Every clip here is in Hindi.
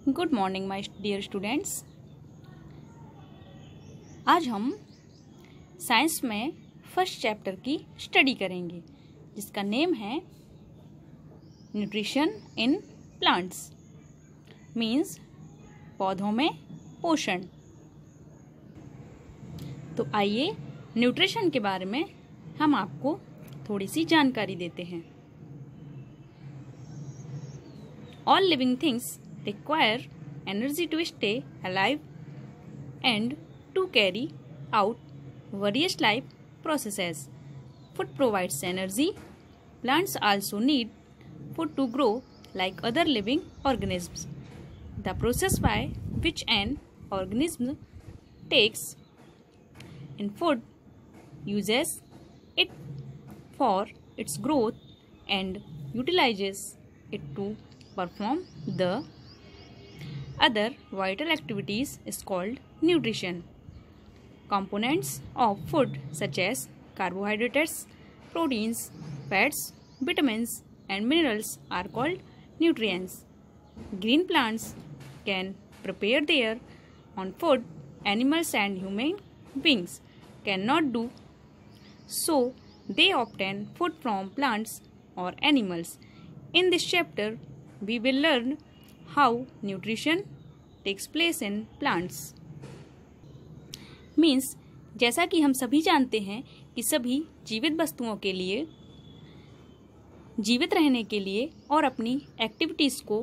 Good morning my dear students. आज हम साइंस में फर्स्ट चैप्टर की स्टडी करेंगे जिसका नेम है न्यूट्रिशन इन प्लांट्स, मीन्स पौधों में पोषण। तो आइए न्यूट्रिशन के बारे में हम आपको थोड़ी सी जानकारी देते हैं। All living things require energy to stay alive and to carry out various life processes. Food provides energy. Plants also need food to grow like other living organisms. The process by which an organism takes in food uses it for its growth and utilizes it to perform the other vital activities is called nutrition. Components of food such as carbohydrates, proteins, fats, vitamins and minerals are called nutrients. Green plants can prepare their own food. Animals and human beings cannot do so. They obtain food from plants or animals. In this chapter, we will learn how nutrition takes place in plants. Means जैसा कि हम सभी जानते हैं कि सभी जीवित वस्तुओं के लिए जीवित रहने के लिए और अपनी एक्टिविटीज़ को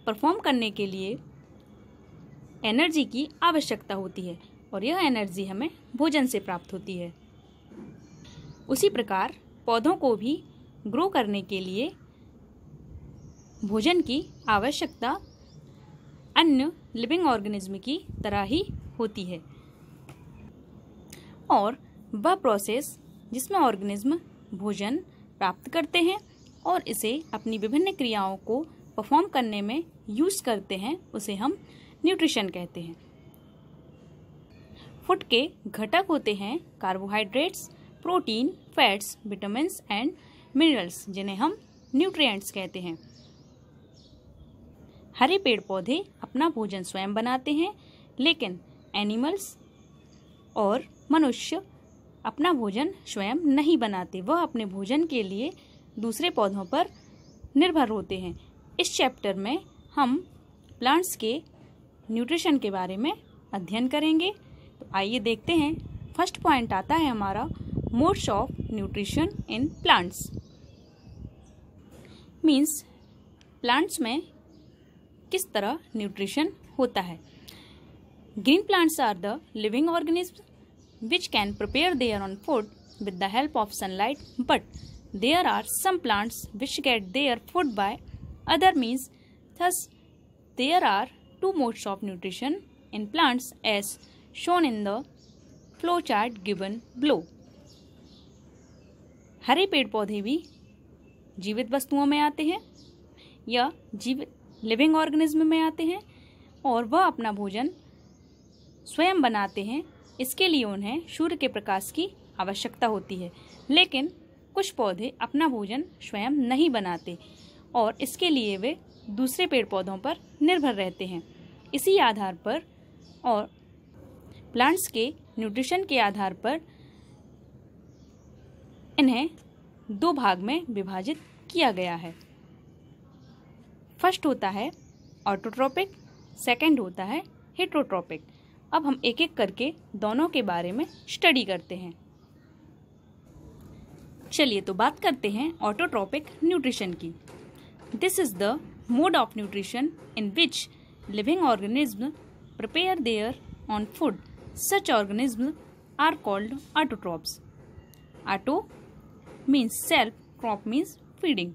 परफॉर्म करने के लिए एनर्जी की आवश्यकता होती है और यह एनर्जी हमें भोजन से प्राप्त होती है। उसी प्रकार पौधों को भी ग्रो करने के लिए भोजन की आवश्यकता अन्य लिविंग ऑर्गेनिज्म की तरह ही होती है और वह प्रोसेस जिसमें ऑर्गेनिज्म भोजन प्राप्त करते हैं और इसे अपनी विभिन्न क्रियाओं को परफॉर्म करने में यूज करते हैं उसे हम न्यूट्रिशन कहते हैं। फूड के घटक होते हैं carbohydrates, protein, fats, vitamins and minerals जिन्हें हम न्यूट्रिएंट्स कहते हैं। हरे पेड़ पौधे अपना भोजन स्वयं बनाते हैं, लेकिन एनिमल्स और मनुष्य अपना भोजन स्वयं नहीं बनाते, वह अपने भोजन के लिए दूसरे पौधों पर निर्भर होते हैं। इस चैप्टर में हम प्लांट्स के न्यूट्रिशन के बारे में अध्ययन करेंगे। तो आइए देखते हैं। फर्स्ट पॉइंट आता है हमारा modes of nutrition in plants. Means plants में किस तरह न्यूट्रिशन होता है। Green plants are the living organism which can prepare their own food with the help of sunlight, but there are some plants which get their food by other means. Thus there are two modes of nutrition in plants as shown in the flow chart given below. हरे पेड़ पौधे भी जीवित वस्तुओं में आते हैं या जीवित लिविंग ऑर्गेनिज्म में आते हैं और वह अपना भोजन स्वयं बनाते हैं। इसके लिए उन्हें सूर्य के प्रकाश की आवश्यकता होती है, लेकिन कुछ पौधे अपना भोजन स्वयं नहीं बनाते और इसके लिए वे दूसरे पेड़ पौधों पर निर्भर रहते हैं। इसी आधार पर और प्लांट्स के न्यूट्रिशन के आधार पर इन्हें दो भाग में विभाजित किया गया है। फर्स्ट होता है ऑटोट्रोपिक, सेकंड होता है हेटरोट्रोपिक। अब हम एक एक करके दोनों के बारे में स्टडी करते हैं। चलिए तो बात करते हैं ऑटोट्रोपिक न्यूट्रिशन की। This is the mode of nutrition in which living organism prepare their own food. Such organism are called autotrophs. Auto means self, troph means feeding.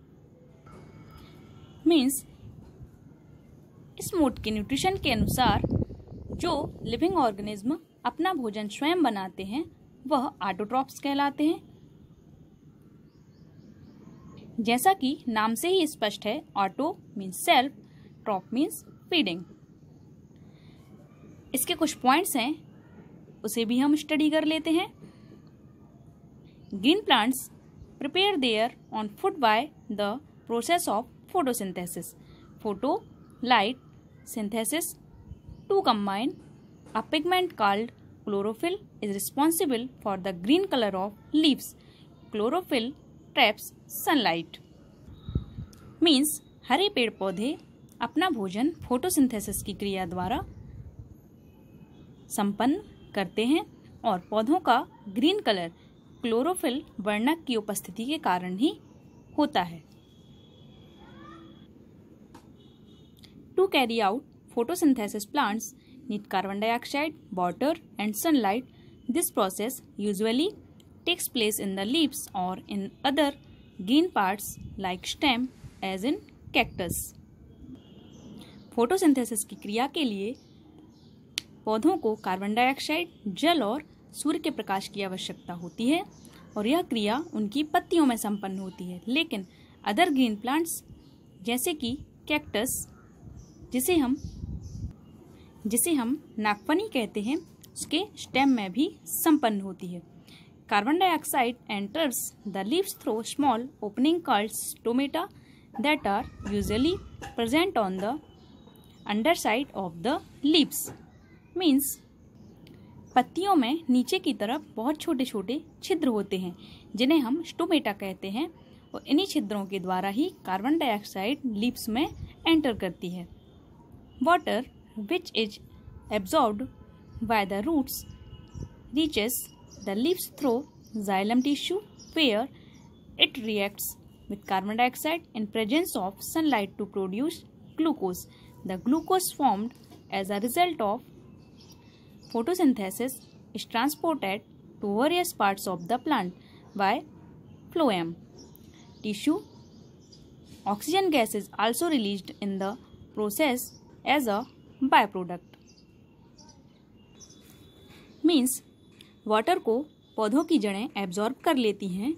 Means इस मोड के न्यूट्रिशन के अनुसार जो लिविंग ऑर्गेनिज्म अपना भोजन स्वयं बनाते हैं वह ऑटोट्रॉप्स कहलाते हैं। जैसा कि नाम से ही स्पष्ट है, auto means self, troph means feeding. इसके कुछ पॉइंट्स हैं, उसे भी हम स्टडी कर लेते हैं। Green plants prepare their own food by the process of photosynthesis. Photo, light, photosynthesis to combine a pigment called chlorophyll is responsible for the green color of leaves. Chlorophyll traps sunlight. Means हरे पेड़ पौधे अपना भोजन फोटोसिंथेसिस की क्रिया द्वारा संपन्न करते हैं और पौधों का ग्रीन कलर क्लोरोफिल वर्णक की उपस्थिति के कारण ही होता है. To carry out photosynthesis, plants need carbon dioxide, water and sunlight. This process usually takes place in the leaves or in other green parts like stem as in cactus. Photosynthesis की क्रिया के लिए पौधों को कार्बन डाइऑक्साइड, जल और सूर्य के प्रकाश की आवश्यकता होती है और यह क्रिया उनकी पत्तियों में संपन्न होती है. लेकिन अदर ग्रीन प्लांट्स जैसे कि कैक्टस, जिसे हम नागफनी कहते हैं, उसके स्टेम में भी संपन्न होती है. Carbon dioxide enters the leaves through small opening called stomata that are usually present on the underside of the leaves. Means पत्तियों में नीचे की तरफ बहुत छोटे छोटे छिद्र होते हैं जिन्हें हम स्टोमेटा कहते हैं और इन्हीं छिद्रों के द्वारा ही कार्बन डाइऑक्साइड लीव्स में एंटर करती है. Water which is absorbed by the roots reaches the leaves through xylem tissue where it reacts with carbon dioxide in presence of sunlight to produce glucose. The glucose formed as a result of photosynthesis is transported to various parts of the plant by phloem tissue. Oxygen gas is also released in the process as a byproduct. Means water को पौधों की जड़ें एब्जॉर्ब कर लेती हैं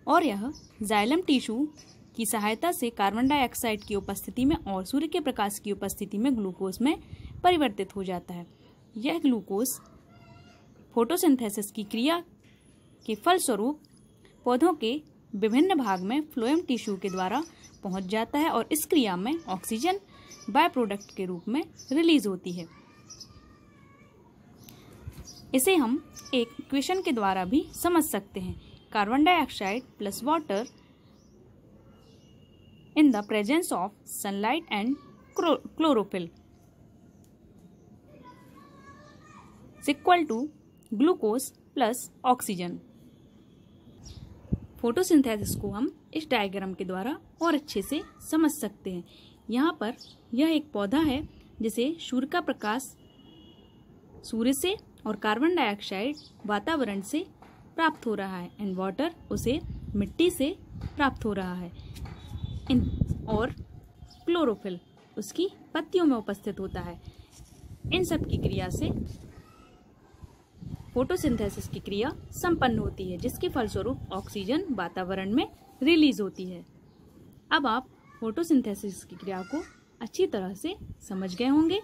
और यह जाइलम टिश्यू की सहायता से कार्बन डाइऑक्साइड की उपस्थिति में और सूर्य के प्रकाश की उपस्थिति में ग्लूकोज में परिवर्तित हो जाता है. यह ग्लूकोज फोटोसिंथेसिस की क्रिया के फलस्वरूप पौधों के विभिन्न भाग में फ्लोएम टिश्यू के द्वारा पहुंच जाता है और इस क्रिया में ऑक्सीजन बाय प्रोडक्ट के रूप में रिलीज होती है. इसे हम एक इक्वेशन के द्वारा भी समझ सकते हैं. Carbon dioxide plus water in the presence of sunlight and chlorophyll is equal to glucose plus oxygen. Photosynthesis को हम इस डायग्राम के द्वारा और अच्छे से समझ सकते हैं. यहाँ पर यह एक पौधा है जिसे सूर्य का प्रकाश सूर्य से और कार्बन डाइऑक्साइड वातावरण से प्राप्त हो रहा है एंड वाटर उसे मिट्टी से प्राप्त हो रहा है और क्लोरोफिल उसकी पत्तियों में उपस्थित होता है. इन सब की क्रिया से फोटोसिंथेसिस की क्रिया संपन्न होती है जिसके फलस्वरूप ऑक्सीजन वातावरण में रिलीज होती है. अब आप फोटोसिंथेसिस की क्रिया को अच्छी तरह से समझ गए होंगे.